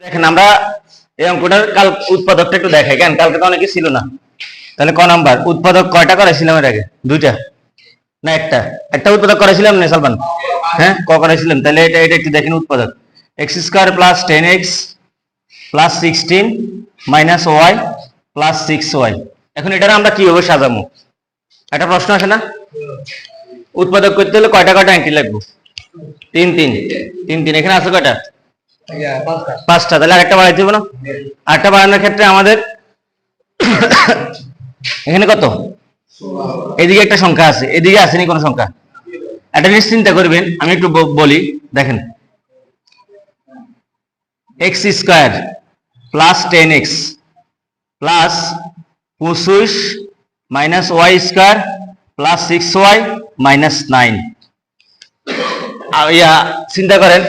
দেখেন আমরা এই অঙ্কটার কাল উৎপাদকটা একটু দেখাই, কেন কালকে তো অনেকে ছিল না। তাহলে ক নাম্বার উৎপাদক কয়টা করেছিলাম এর আগে? দুইটা না একটা? একটা উৎপাদক করেছিলাম না সালমান? হ্যাঁ, ক করেছিলাম? তাহলে এটা এটা একটু দেখেন। উৎপাদক x square plus 10x plus 16 minus y plus 6y। এখন এটা আমরা কিভাবে সাজাবো? একটা প্রশ্ন আসে না? উৎপাদক করতে হলে কয়টা কয়টা এন্ট্রি লাগবে? তিন তিন তিন তিন। এখানে আছে কয়টা? পাঁচটা। তাহলে আরেকটা বাড়াইতে হবে না? আরেকটা বাড়ানোর ক্ষেত্রে আমাদের এখানে কত? এদিকে একটা সংখ্যা আছে, এদিকে আসেনি কোনো সংখ্যা। একটা জিনিস চিন্তা করবেন, আমি একটু বলি। দেখেন x square plus 10x plus 25 minus y square plus 6y minus 9। চিন্তা করেন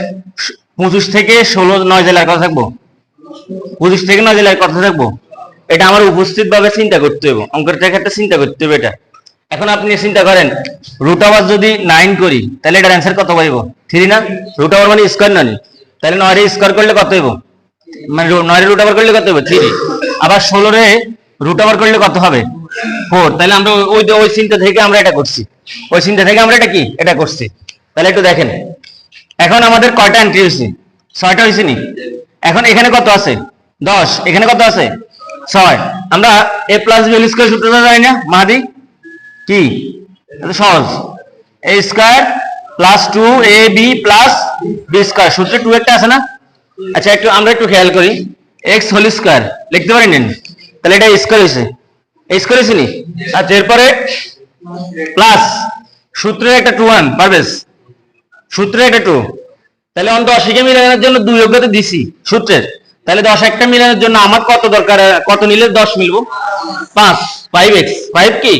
25 থেকে 16 9 জেলার কথা থাকবো, 25 থেকে 9 জেলার কথা থাকবো। এটা আমার উপস্থিত ভাবে চিন্তা করতে হবে, অঙ্কের ক্ষেত্রে চিন্তা করতে হবে এটা। এখন আপনি চিন্তা করেন রুট ওভার যদি 9 করি তাহলে এটার অ্যান্সার কত পাইব? 3 না? রুট ওভার মানে স্কয়ার না? তাহলে 9 এর স্কয়ার করলে কত হইব? মানে 9 এর রুট ওভার করলে কত হবে? 3। আবার 16 এর রুট ওভার করলে কত হবে? 4। তাহলে আমরা ওই চিন্তা থেকে আমরা এটা করছি, ওই চিন্তা থেকে আমরা এটা করছি। তাহলে একটু দেখেন এখন আমাদের কয়টা এন্ট্রি হয়েছে? 6টা হয়েছে নি? এখন এখানে কত আছে? 10। এখানে কত আছে? 6। আমরা a plus b whole square সূত্রটা জানি না মাদি? কি এটা সহজ, a square plus 2ab plus b square. সূত্রে 2 একটা আছে না? আচ্ছা আমরা একটু খেয়াল করি, x হোল স্কয়ার লিখতে পারি না? তাহলে এটা স্কয়ার হয়েছে, a স্কয়ার হয়েছে নি? আচ্ছা এরপরে প্লাস সূত্রের একটা 2 1 পারবেস, সূত্রের একটা 2। তাহলে অন 10 কে মিলানোর জন্য 2 যোগ্যতা দিছি সূত্রের। তাহলে 10 একটা মিলানোর জন্য আমার কত দরকার? কত নিলে 10 মিলবো? 5। 5x 5 কি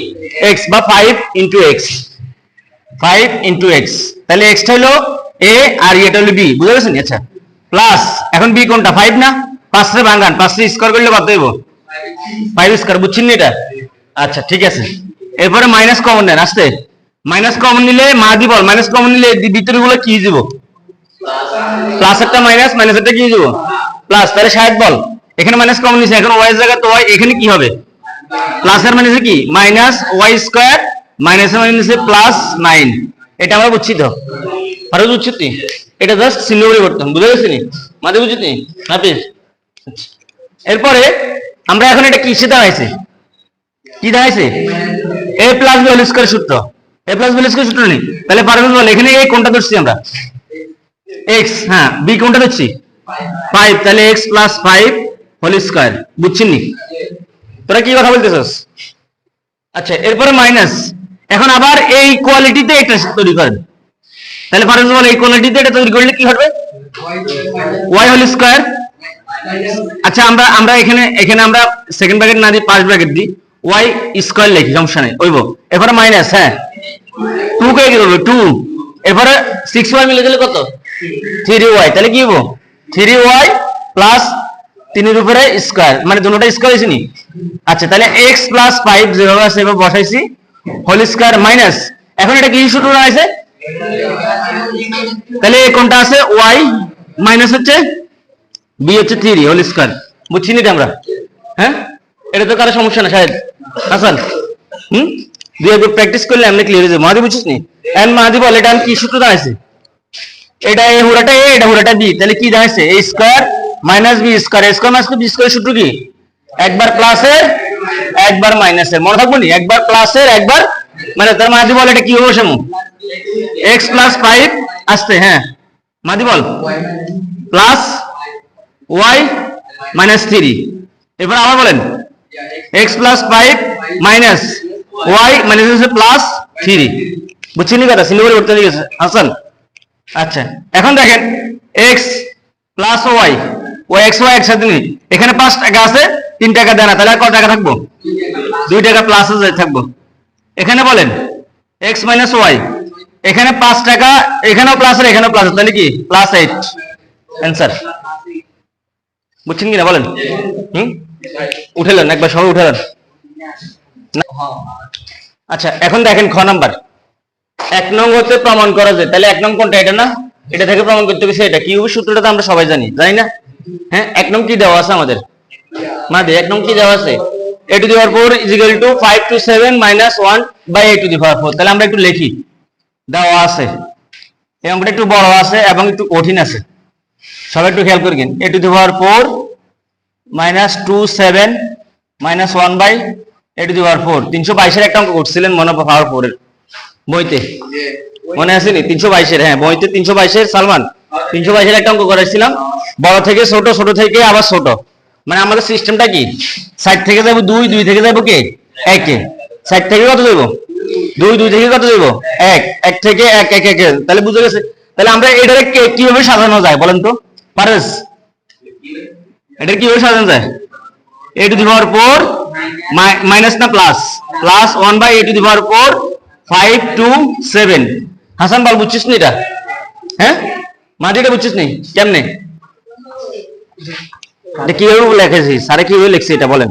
x বা 5 ইনটু x, 5 ইনটু x। তাহলে x টা হলো a আর এটা হলো b, বুঝা গেছে? আচ্ছা প্লাস এখন b কোনটা? 5 না? 5 রে ভাঙান, 5 রে স্কয়ার করলে কত হইব? 5 স্কয়ার। বুঝছেন এটা? আচ্ছা ঠিক আছে। এরপরে মাইনাস কমন নেন, আসতে মাইনাস কমন নিলে মাদি বল, মাইনাস কমন নিলে ভিতরে গুলো কি দিব? প্লাস একটা মাইনাস, মাইনাস একটা কি দিব? প্লাস। তাহলে 60 বল, এখানে মাইনাস কমন নিছে, এখন ওয়াই এর জায়গায় তো ওয়াই, এখানে কি হবে? প্লাস এর মাইনাসে কি? মাইনাস ওয়াই স্কয়ার মাইনাস এর মাইনাসে প্লাস 9। এটা আমরা বুঝছি তো? আরো বুঝছি তুই? এটা জাস্ট চিহ্ন পরিবর্তন, বুঝা গেছে নি? মাঝে বুঝছি তুই? হাফিজ। এরপরে আমরা এখন এটা কিসে দাঁড়াইছে? কি দাঁড়াইছে? a plus b whole square সূত্র, a plus b whole square সূত্র নেই। তাহলে পারবেন বল এখানে a কোনটা ধরছি আমরা? x। হ্যাঁ, b কোনটা ধরছি? 5। তাহলে x প্লাস 5 হোল স্কয়ার। বুঝছেন নি? তোরা কি কথা বলতেছস? আচ্ছা এরপরে মাইনাস, এখন আবার এই কোয়ালিটিতে এটা তৈরি করেন। তাহলে পারবেন বল এই কোয়ালিটিতে এটা তৈরি করলে কি হবে? y whole square. আচ্ছা আমরা এখানে আমরা সেকেন্ড ব্র্যাকেট না দিয়ে ফার্স্ট ব্র্যাকেট দিই, y স্কয়ার লিখি, সমস্যা নেই। ওইব এরপরে মাইনাস, হ্যাঁ 2 কে কি করব? 2। এরপরে 6y মিলে দিলে কত? 3y। তাহলে কি হবো? 3y প্লাস 3 এর উপরে স্কয়ার, মানে দুটোটা স্কয়ার হইছে নি? আচ্ছা তাহলে x প্লাস 5 যেভাবে আছে সেভাবে বসাইছি, হোল স্কয়ার মাইনাস। এখন এটা কি সূত্র আছে? তাহলে কোনটা আছে? y মাইনাস হচ্ছে b হচ্ছে 3 হোল স্কয়ার। বুঝছি নি আমরা? হ্যাঁ, এটা তো কারো সমস্যা না শায়দ হাসান? দুই একবার প্র্যাকটিস করলে এমনি ক্লিয়ার হয়ে যাবে। মাদি বুঝছিস নি? এন্ড মাদি বল এটা কি সূত্র দাঁড়াইছে? এটা a হুরাটা a, এটা হুরাটা b। তাহলে কি দাঁড়াইছে? a square minus b square. a square minus b square সূত্র কি? একবার প্লাসের একবার মাইনাসের, মনে থাকবো নি? একবার প্লাসের একবার মানে, তার মাদি বল এটা কি হবে? সমু x প্লাস 5 আসতে, হ্যাঁ মাদি বল প্লাস y মাইনাস 3। এবার আবার বলেন x plus 5 minus y minus হচ্ছে প্লাস 3। বুঝছেন নি কথা? সিম্বল করতে গেছে হাসান? আচ্ছা এখন দেখেন x প্লাস y, ও x y একসাথে নেই। এখানে 5 টাকা আছে, 3 টাকা দেয় না, তাহলে আর কত টাকা থাকবো? 2 টাকা প্লাস থাকবো। এখানে বলেন x মাইনাস y, এখানে 5 টাকা, এখানেও প্লাস আর এখানেও প্লাস, তাহলে কি? Plus 8 answer. বুঝছেন কিনা বলেন? উঠেলেন একবার, সবাই উঠেলেন? আচ্ছা এখন দেখেন খ নাম্বার, 1 নং হতে প্রমাণ করা যায়। তাহলে 1 নং কোনটা? এটা না? এটা থেকে প্রমাণ করতে হবে সেটা কি হবে? সূত্রটা তো আমরা সবাই জানি, জানি না? হ্যাঁ, 1 নং কি দেওয়া আছে আমাদের? মাদি 1 নং কি দেওয়া আছে? a to the power 4 is equal to 5 to 7 minus 1 by a to the power 4। তাহলে আমরা একটু লিখি, দেওয়া আছে, এই অঙ্কটা একটু বড় আছে এবং একটু কঠিন আছে, সবাই একটু খেয়াল করবেন। a to the power 4 minus 2 7 minus 1 by a to the power 4। 322 এর একটা অঙ্ক করছিলেন মনে পাওয়ার 4 এর বইতে, মনে আছে নি? 322 এর, হ্যাঁ বইতে 322 এর সালমান 322 এর একটা অঙ্ক করেছিলাম, বড় থেকে ছোট, ছোট থেকে আবার ছোট। মানে আমাদের সিস্টেমটা কি, সাইড থেকে যাবো 2, 2 থেকে যাবো কে 1 এ, সাইড থেকে কত যাবো 2, 2 থেকে কত যাবো 1, 1 থেকে 1 1 1। তাহলে বুঝে গেছে? তাহলে আমরা এটারে কিভাবে সাজানো যায় বলেন তো পারবেশ? এটা কিভাবে সাজানো যায়? a to the power 4 minus না plus, plus 1 by a to the power 4 5 to 7। Hasan বল, বুঝছিস নি এটা? হ্যাঁ, মাঝে এটা বুঝছিস নি কেমনে? এটা কিভাবে লিখেছি, স্যারে কিভাবে লিখছে এটা বলেন?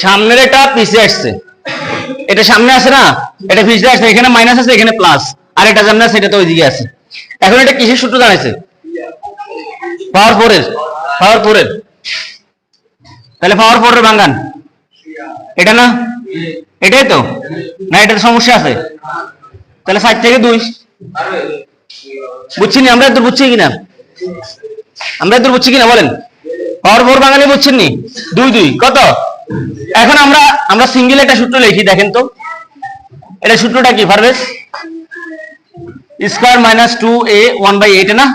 সামনের এটা পিছে আসছে, এটা সামনে আছে না, এটা পিছে আসছে, এখানে মাইনাস আছে, এখানে প্লাস, আর এটা সামনে আছে, এটা তো ওইদিকে আছে। এখন এটা কিসের সূত্র জানাইছে? পাওয়ার 4 এর, পাওয়ার 4 এর। তাহলে পাওয়ার 4 এর ভাঙান, এটা না, এটাই তো না, এটাতে সমস্যা আছে। তাহলে 60 থেকে 2, বুঝছি নি আমরা? এত বুঝছি কিনা? আমরা এত বুঝছি কিনা বলেন? পাওয়ার 4 ভাঙালে বুঝছেন নি? 2 2 কত? এখন আমরা সিঙ্গেল একটা সূত্র লিখি, দেখেন তো এটা সূত্রটা কি পারবেশ? স্কয়ার মাইনাস 2a 1 by 8 না,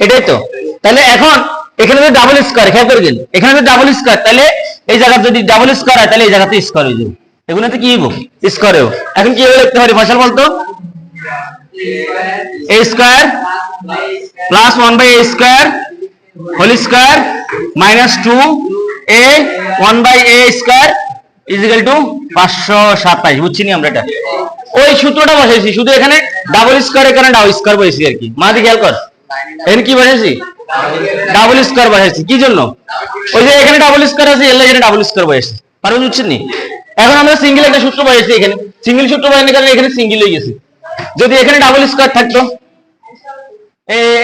এটাই তো। তাহলে এখন এখানে যদি ডাবল স্কয়ার, খেয়াল করবেন এখানে যদি ডাবল স্কয়ার, তাহলে এই জায়গা যদি ডাবল স্কয়ার হয় তাহলে এই জায়গাতে স্কয়ার হয়ে যাবে, এগুলোতে কি হইব স্কয়ার হইব। এখন কি লিখতে পারি ফয়সাল বলতো? a square plus 1 by a square whole square minus 2a 1 by a square is equal to 527। বুঝছি নি আমরা? এটা ওই সূত্রটা বসাইছি, শুধু এখানে ডাবল স্কয়ারের কারণে ডাবল স্কয়ার বসাইছি আর কি। মাদি খেয়াল কর, এখানে কি বসাইছি? ডাবল স্কয়ার বসাইছি। কি জন্য? ওই যে এখানে ডাবল স্কয়ার আছে, এর এখানে ডাবল স্কয়ার বসাইছি, পারবেন? বুঝছেন নি? এখন আমরা সিঙ্গেল একটা সূত্র বসাইছি, এখানে সিঙ্গেল সূত্র বসানোর কারণে এখানে সিঙ্গেল হয়ে গেছে। যদি এখানে ডাবল স্কয়ার থাকতো,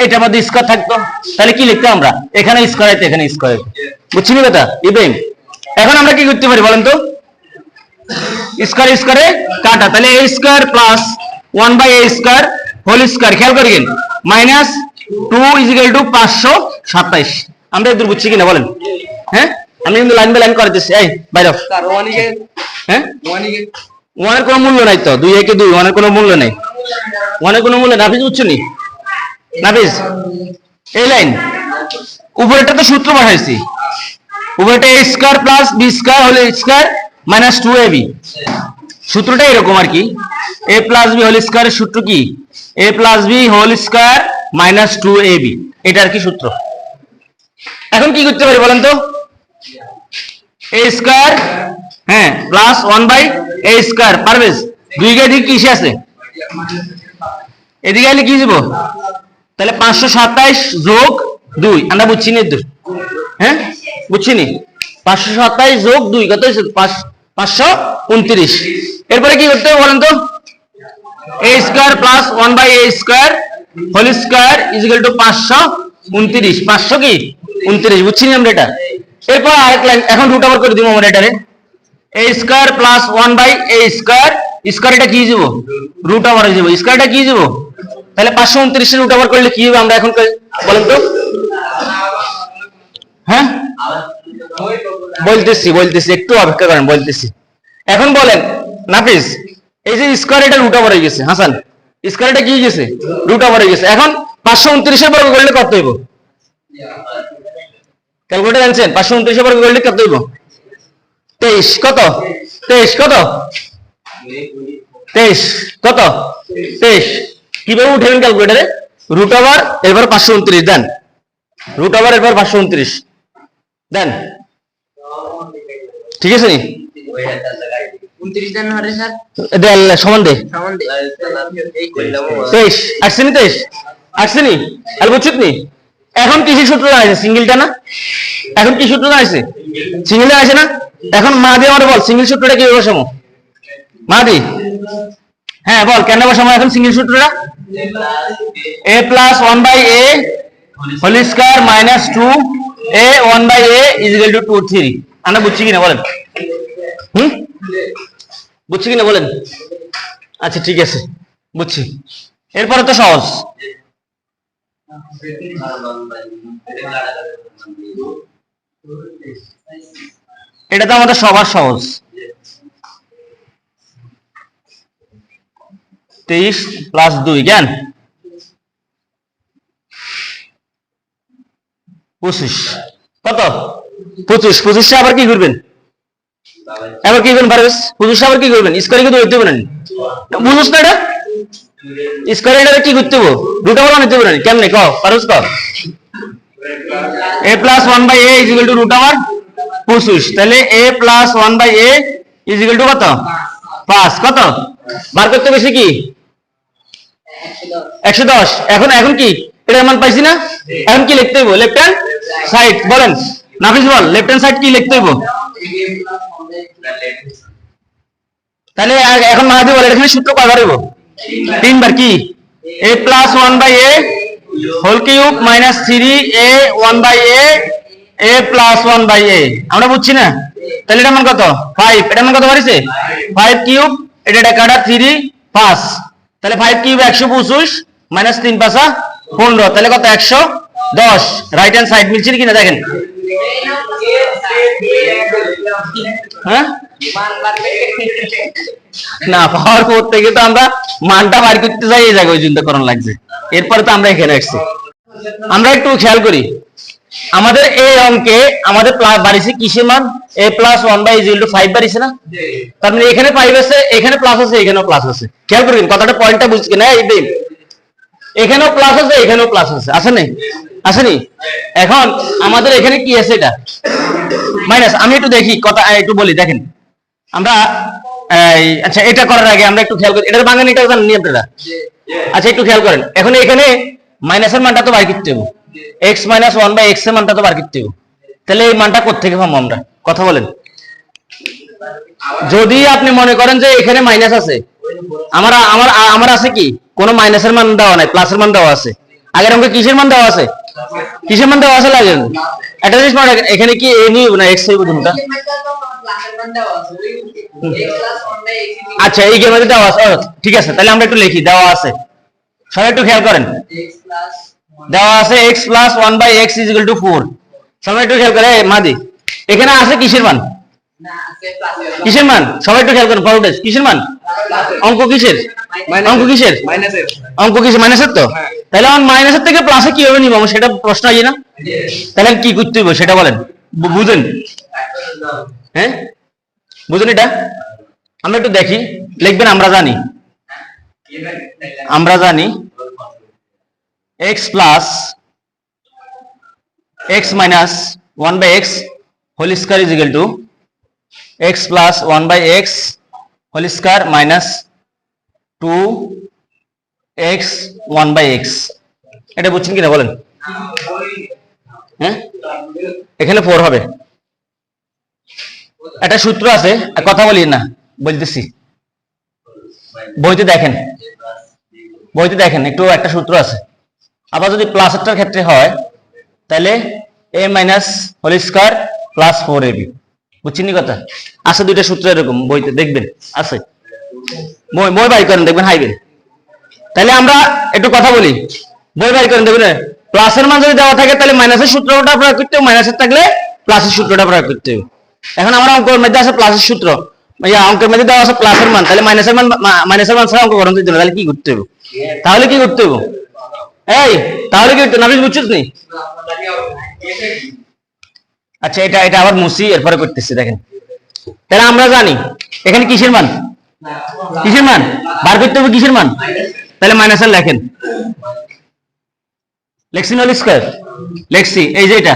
এটার মধ্যে স্কয়ার থাকতো, তাহলে কি লিখতাম আমরা? এখানে স্কয়ার আছে, এখানে স্কয়ার আছে। বুঝছি নি কথা ইব্রাহিম? এখন আমরা কি করতে পারি বলেন তো? স্কয়ার স্কয়ারে কাটা, তাহলে a square plus 1 by a square whole square, খেয়াল করেন মাইনাস 2 ইজ ইকুয়াল টু 527। আমরা এদূর বুঝছি কিনা বলেন? হ্যাঁ, আমি কিন্তু লাইন বাই লাইন করে দিচ্ছি। এই বাইরে স্যার, হ্যাঁ 1 এর কোনো মূল্য নাই তো, 2 একে 2, 1 এর কোনো মূল্য নাই, 1 এর কোনো মূল্য। নাফিজ বুঝছো নি? নাফিজ এই লাইন উপরেটা তো সূত্র বসাইছি, উপরেটা a square plus b square whole square minus 2ab, সূত্রটা এরকম আর কি। a প্লাস b হোল স্কয়ারের সূত্র কি? a plus b whole square minus 2ab, এটা আর কি সূত্র। এখন কি করতে পারি বলেন তো? a স্কয়ার, হ্যাঁ প্লাস 1 by a স্কয়ার, পারবেশ? 2 কে দিক কিসে আছে? এদিকে আইলে কি দিব? তাহলে 527 যোগ 2, আমরা বুঝছি নি? হ্যাঁ বুঝছি নি? 527 যোগ 2 কত হয়েছে? 529। এরপরে কি করতে হবে বলেন তো? a square plus 1 by a square whole square is equal to 529। 500 কি 29, বুঝছি নি আমরা এটা? এরপর আরেক লাইন, এখন রুট ওভার করে দিব আমরা এটারে। a square plus 1 by a square, square এটা কি যাব? রুট ওভার হয়ে যাবে। স্কয়ারটা কি যাব? তাহলে 529 এর রুট ওভার করলে কি হবে আমরা এখন বলেন তো? হ্যাঁ বলতেছি একটু অপেক্ষা করেন, বলতেছি। এখন বলেন নাফিস, এই যে স্কয়ার এটা রুট ওভার হয়ে গেছে, হাসান স্কয়ার এটা কি হয়ে গেছে? রুট ওভার হয়ে গেছে। এখন 529 এর বর্গ করলে কত হইব? ক্যালকুলেটর জানছেন? 529 এর বর্গ করলে কত হইব? 23 কত? 23 কত? 23 কত? 23 কিভাবে উঠাবেন ক্যালকুলেটরে? রুট ওভার এরপর 529 দেন, রুট ওভার এরপর 529 দেন, ঠিক আছে নি? 29 দেন হরে স্যার, দেন সমান দে, সমান দে এই কইলাম 23 আসছে নি? 23 আসছে নি? আর বুঝছিস নি? এখন কিসের সূত্র আছে? সিঙ্গেলটা না? এখন কি সূত্র আছে? সিঙ্গেলে আছে না? এখন মা দিয়ে আমার বল সিঙ্গেল সূত্রটা কিভাবে বসাবো? মা দি, হ্যাঁ বল কেন বসাবো এখন সিঙ্গেল সূত্রটা? a plus 1 by a whole square minus 2a 1/a is equal to 2 3 আমরা বুঝছি কিনা বলেন? বুঝছি কিনা বলেন? আচ্ছা ঠিক আছে, বুঝছি। এরপরে তো সহজ। এটা তো আমাদের সবার সহজ। 23 প্লাস 2 কেন 25 কত 25 25 আবার কি করবেন? এবার কি করবেন পারবেন? 25 আবার কি করবেন? স্কয়ার কি ধরতে পারেন? বুঝছ না এটা? স্কয়ার এটা কি করতে হবে? দুটো বলা নিতে পারেন কেমনে কও পারছ কও? a plus 1/a is equal to root over 25 তাহলে a plus 1/a is equal to কত? 5 কত? বার করতে বেশি কি 110। এখন কি এটার মান পাইছি না? এখন কি লিখতে হবে? লেফট হ্যান্ড সাইড বলেন নাফিস বল, লেফট হ্যান্ড সাইড কি লিখতে হবে? তাহলে এখন মাহাদি বল এখানে সূত্র কয়বার হইব? 3 বার। কি a plus 1/a whole cube minus 3a 1/a a plus 1/a আমরা বুঝছি না? তাহলে এটা মান কত? 5। এটা মান কত বাড়িছে? 5 কিউব এটা কাটা 3 5 তাহলে 5 কিউব 125 মাইনাস 3 5 15 তাহলে কত? 110। রাইট হ্যান্ড সাইড মিলছে কিনা দেখেন। হ্যাঁ না পাওয়ার পর থেকে তো আমরা মানটা বার করতে যাই, এই জায়গায় ওই চিন্তা করার লাগছে। এরপরে তো আমরা এখানে আসছি। আমরা একটু খেয়াল করি, আমাদের এই অঙ্কে আমাদের বাড়িছে কিসের মান? a plus 1/5 বাড়িছে না? তার মানে এখানে 5 আছে, এখানে প্লাস আছে, এখানেও প্লাস আছে। খেয়াল করবেন কথাটা, পয়েন্টটা বুঝছেন না? এই দিন এখানেও প্লাস আছে, এখানেও প্লাস আছে, আছে না? আসেনি? এখন আমাদের এখানে কি আছে? এটা মাইনাস। আমি একটু দেখি কথা একটু বলি দেখেন। আমরা আচ্ছা এটা করার আগে আমরা একটু খেয়াল করি, এটার বাঙালিটা জানেন আপনারা? আচ্ছা একটু খেয়াল করেন, এখন এখানে মাইনাসের মানটা তো বার করতে হবে, x minus 1/x এর মানটা তো বার করতে হবে। তাহলে এই মানটা কোত্থেকে পাবো আমরা? কথা বলেন। যদি আপনি মনে করেন যে এখানে মাইনাস আছে, আমার আছে কি কোনো মাইনাসের মান দেওয়া নাই, প্লাসের মান দেওয়া আছে। আগের অঙ্কে কিসের মান দেওয়া আছে? কিসের মান দেওয়া আছে? লাগে একটা জিনিস মনে রাখেন, এখানে কি a নিব না x হইব কোনটা? আচ্ছা এই গেমে দেওয়া আছে, ঠিক আছে তাহলে আমরা একটু লিখি দেওয়া আছে। সবাই একটু খেয়াল করেন, দেওয়া আছে x plus 1/x is equal to 4। সবাই একটু খেয়াল করে মাদি এখানে আছে কিসের মান? কিসের মান? সবাই একটু খেয়াল করেন, পারোটেজ কিসের মান? অঙ্ক কিসের? অঙ্ক কিসের? মাইনাসের। অঙ্ক কিসের? মাইনাসের। তো তাহলে আমার মাইনাসের থেকে প্লাসে কিভাবে নিব আমার সেটা প্রশ্ন আছে না? তাহলে কি করতে হবে সেটা বলেন, বুঝেন? হ্যাঁ বুঝেন এটা? আমরা একটু দেখি, লিখবেন। আমরা জানি x plus x minus 1/x whole square is equal to x plus 1/x whole square minus 2x 1/x। এটা বুঝছেন কিনা বলেন? হ্যাঁ এখানে 4 হবে। একটা সূত্র আছে, কথা বলি না বলতেছি, বইতে দেখেন একটু একটা সূত্র আছে। আবার যদি প্লাসেরটার ক্ষেত্রে হয় তাহলে a minus whole square plus 4ab। বুঝছেন কথা? আছে দুইটা সূত্র এরকম বইতে দেখবেন আছে, বই বাই করেন দেখবেন হাইবেন। তাহলে আমরা একটু কথা বলি, বই বাই করেন দেখবেন প্লাসের মান যদি দেওয়া থাকে তাহলে মাইনাসের সূত্রটা প্রয়োগ করতে হবে, মাইনাসের থাকলে প্লাসের সূত্রটা প্রয়োগ করতে হবে। এখন আমার অঙ্কের মধ্যে আছে প্লাসের সূত্র, অঙ্কের মধ্যে দেওয়া আছে প্লাসের মান, তাহলে মাইনাসের মান ছাড়া অঙ্ক করতে দিতে হবে। তাহলে কি করতে হবে? তাহলে কি করতে হবে? নাবিস বুঝছিস নি? আচ্ছা এটা আবার মুসি এরপরে করতেছি দেখেন। তাহলে আমরা জানি এখানে কিসের মান? কিসের মান বার করতে হবে? কিসের মান? তাহলে মাইনাসের লেখেন, লেখছি হোল স্কয়ার লেখছি। এই যে এটা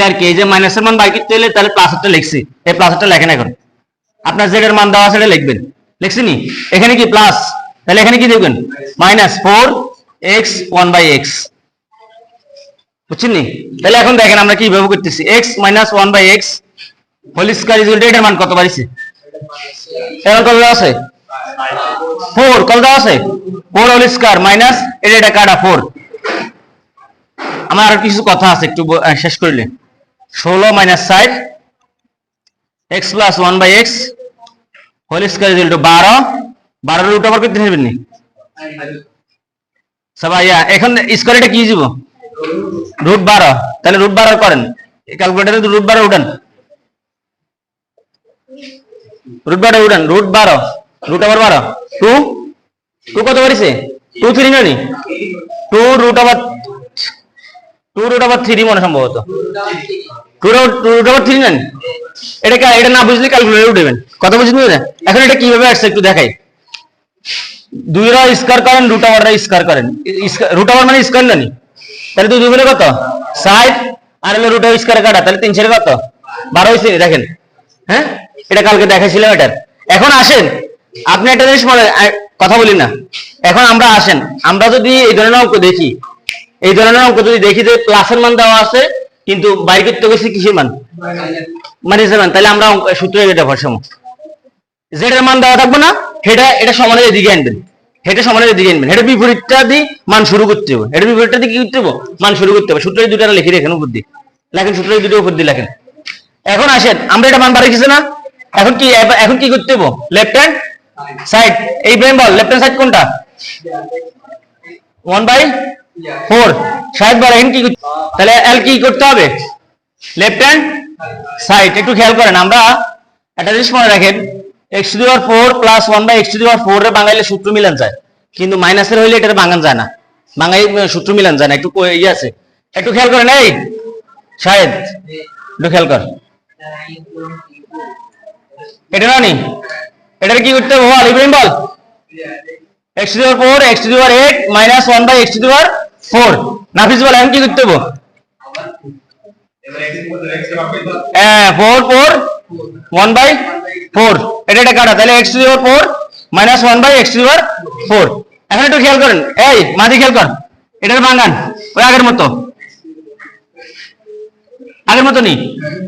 আর কি, এই যে মাইনাসের মান বার করতে হলে তাহলে প্লাসেরটা লিখছি, এই প্লাসেরটা লেখেন। এখন আপনার যেটার মান দেওয়া আছে সেটা লিখবেন, লিখছি নি? এখানে কি প্লাস, তাহলে এখানে কি দেখবেন? Minus 4x 1/x। বুঝছেন নি? তাহলে এখন দেখেন আমরা কি ব্যবহার করতেছি, x minus 1/x whole square is equal to এটার মান কত বাড়িছে? এর কত দেওয়া আছে? 4। কত দেওয়া আছে? 4 হোল স্কয়ার মাইনাস এটা কাটা 4 আমার আর কিছু কথা আছে, একটু শেষ করলে। 16 minus 60 x plus 1/x whole square equal to 12 12 root over করতে পারবেন নি সবাই? এখন স্কয়ার এটা কি দিব? রুট 12। তাহলে রুট 12 করেন, ক্যালকুলেটরে রুট 12 উঠান, রুট 12 উঠান, রুট 12 রুট ওভার 12 2 2 কত বাড়িছে? 2 3 নানি 2 রুট ওভার 3 মনে সম্ভবত 2 রুট ওভার 3 নানি। এটা না বুঝলে ক্যালকুলেটরে উঠাবেন। কত বুঝলেন না? এখন এটা কিভাবে আসছে একটু দেখাই। 2 রা স্কয়ার করেন, রুট ওভার রা স্কয়ার করেন। রুট ওভার মানে স্কয়ার নানি, তাহলে 2 2 গুণে কত? 60 আর হলো রুট ওভার স্কয়ার কাটা, তাহলে 3 ছেড়ে কত? 12 হইছে। দেখেন, হ্যাঁ এটা কালকে দেখাইছিলাম এটা। এখন আসেন আপনি একটা জিনিস কথা বলি না। এখন আমরা আসেন, আমরা যদি এই ধরনের অঙ্ক দেখি, এই ধরনের অঙ্ক যদি দেখি যে প্লাসের মান দেওয়া আছে কিন্তু বাইর করতে গেছি কিসের মান? মাইনাসের মান, তাহলে আমরা সূত্র এটা বসাবো। জেড এর মান দেওয়া থাকবে না, এটা সমানের এদিকে আনবেন, এটা সমানের এদিকে আনবেন, এটা বিপরীতটা দিয়ে মান শুরু করতে হবে, এটা বিপরীতটা দিয়ে কি করতে হবে? মান শুরু করতে হবে। সূত্রের দুটো লিখে রেখেন উপর দিয়ে, লেখেন সূত্রের দুটো উপর দিয়ে লেখেন। এখন আসেন, আমরা এটা মান বাড়িয়েছি না, এখন কি করতে হবে? লেফট হ্যান্ড সাইড, এই ব্রেন বল লেফট হ্যান্ড সাইড কোনটা? 1/4 সাইড বল। এখন কি করতে? তাহলে এল কি করতে হবে? Left hand side. একটু খেয়াল করেন, আমরা একটা জিনিস মনে রাখেন, x⁴ প্লাস 1/x⁴ এর বাঙাইলে সূত্র মিলান যায়, কিন্তু মাইনাসের হইলে এটা বাঙান যায় না, বাঙাই সূত্র মিলান যায় না। একটু ইয়ে আছে, একটু খেয়াল করেন। এই শাহেদ একটু খেয়াল কর, এটা না এটা কি করতে হবে? বল ইব্রাহিম বল, x⁴ x⁴8 মাইনাস 1/x⁴। নাফিস বল এখন কি করতে হবে? 4 4 1/4 এটা কাটা, তাহলে x⁴ মাইনাস 1/x⁴। এখন একটু খেয়াল করেন, এই মাঝে খেয়াল কর, এটার বাঙ্গান ওই আগের মতো নি।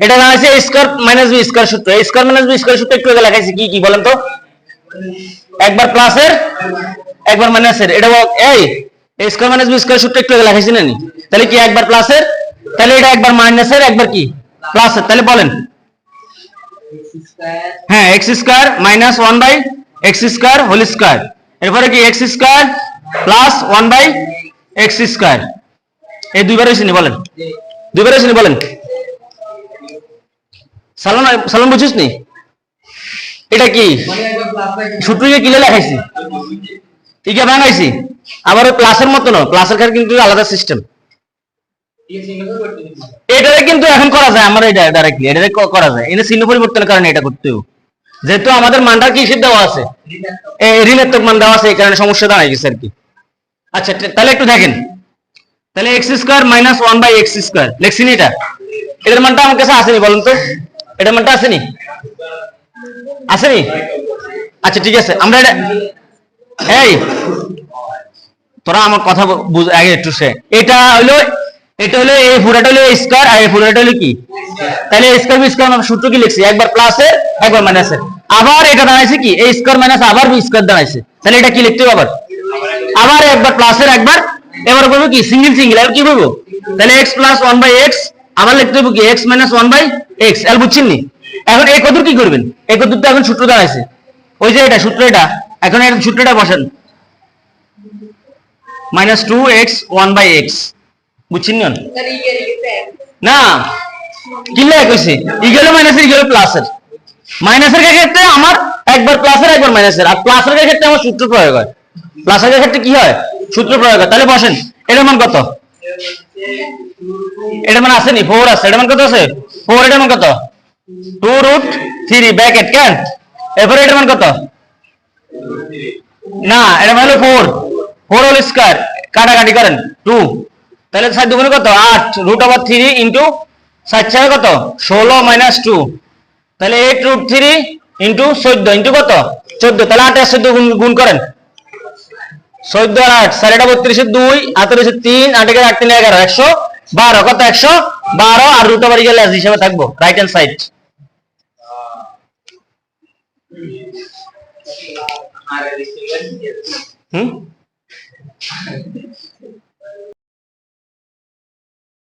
এটা আছে স্কয়ার মাইনাস বি স্কয়ার সূত্র। স্কয়ার মাইনাস বি স্কয়ার সূত্র একটু আগে লেখাইছি, কি বলেন তো? একবার প্লাসের একবার মাইনাসের। এটা এই স্কয়ার মাইনাস বি স্কয়ার সূত্র একটু আগে লেখাইছি না নি? তাহলে কি একবার প্লাসের, তাহলে এটা একবার মাইনাসের একবার কি প্লাসের, তাহলে বলেন। হ্যাঁ x² minus 1/x² whole square, এরপরে কি x² প্লাস 1/x²। এই দুইবার হইছে নি বলেন? দুইবার হইছে নি বলেন? সালাম বুঝছিস নি? এটা কি সূত্রকে কিলে লেখাইছি, ঠিকই বানাইছি। আবার ওই প্লাসের মতো না, প্লাসের কাছে কিন্তু আলাদা সিস্টেম। এটারে কিন্তু এখন করা যায়, আমার এটা ডাইরেক্টলি এটারে করা যায়। এনে চিহ্ন পরিবর্তনের কারণে এটা করতে হবে, যেহেতু আমাদের মানটা কি হিসেবে দেওয়া আছে, ঋণাত্মক মান দেওয়া আছে, এই কারণে সমস্যা দাঁড়ায় গেছে আর কি। আচ্ছা তাহলে একটু দেখেন, তাহলে x² মাইনাস 1/x², লেখছি নি এটা? এটার মানটা আমার কাছে আসেনি, বলুন তো এটার মানটা আসেনি? আসেনি? আচ্ছা ঠিক আছে, আমরা এটা এই তোরা আমার কথা বুঝ আগে একটু। এটা হলো এই পুরোটা হলো স্কয়ার আর এই পুরোটা হলো কি? তাহলে স্কয়ার বি স্কয়ার আমরা সূত্র কি লিখছি? একবার প্লাসের একবার মাইনাসের। আবার এটা দাঁড়াইছে কি? এই স্কয়ার মাইনাস আবার বি স্কয়ার দাঁড়াইছে, তাহলে এটা কি লিখতে হবে? আবার একবার প্লাসের একবার, এবার বলবো কি সিঙ্গেল আর কি বলবো? তাহলে x প্লাস 1/x আবার লিখতে হবে কি x মাইনাস 1/x। এল বুঝছেন নি? এখন এই কত কি করবেন? এই কত তো এখন সূত্র দাঁড়াইছে, ওই যে এটা সূত্র, এটা এখন এর সূত্রটা বসান, মাইনাস 2x 1/x। বুঝছেন না? কি লেখ হইছে? ইগেল মাইনাসের ইগেল প্লাসের। মাইনাসের ক্ষেত্রে আমার একবার প্লাসের একবার মাইনাসের, আর প্লাসের ক্ষেত্রে আমার সূত্র প্রয়োগ হয়। প্লাসের ক্ষেত্রে কি হয়? সূত্র প্রয়োগ হয়। তাহলে বসেন, এটার মান কত? এটার মান আসেনি? 4 আছে। এটার মান কত আছে? 4। এটার মান কত? 2√3 ব্র্যাকেট কেন? এরপরে এটার মান কত? না, এটা মান হলো 4 হোল স্কয়ার, কাটাকাটি করেন 2, তাহলে 7 দুগুণে কত? 8 √3 ইনটু 7 6 কত? 16 মাইনাস 2, তাহলে 8√3 ইনটু 14 ইনটু কত? 14, তাহলে 8 আর 14 গুণ করেন, 14 আর 8 4 32 2 8 3 8 8 3 11 112 কত? 112 আর √3 গেলে হিসাবে থাকবো রাইট হ্যান্ড সাইড।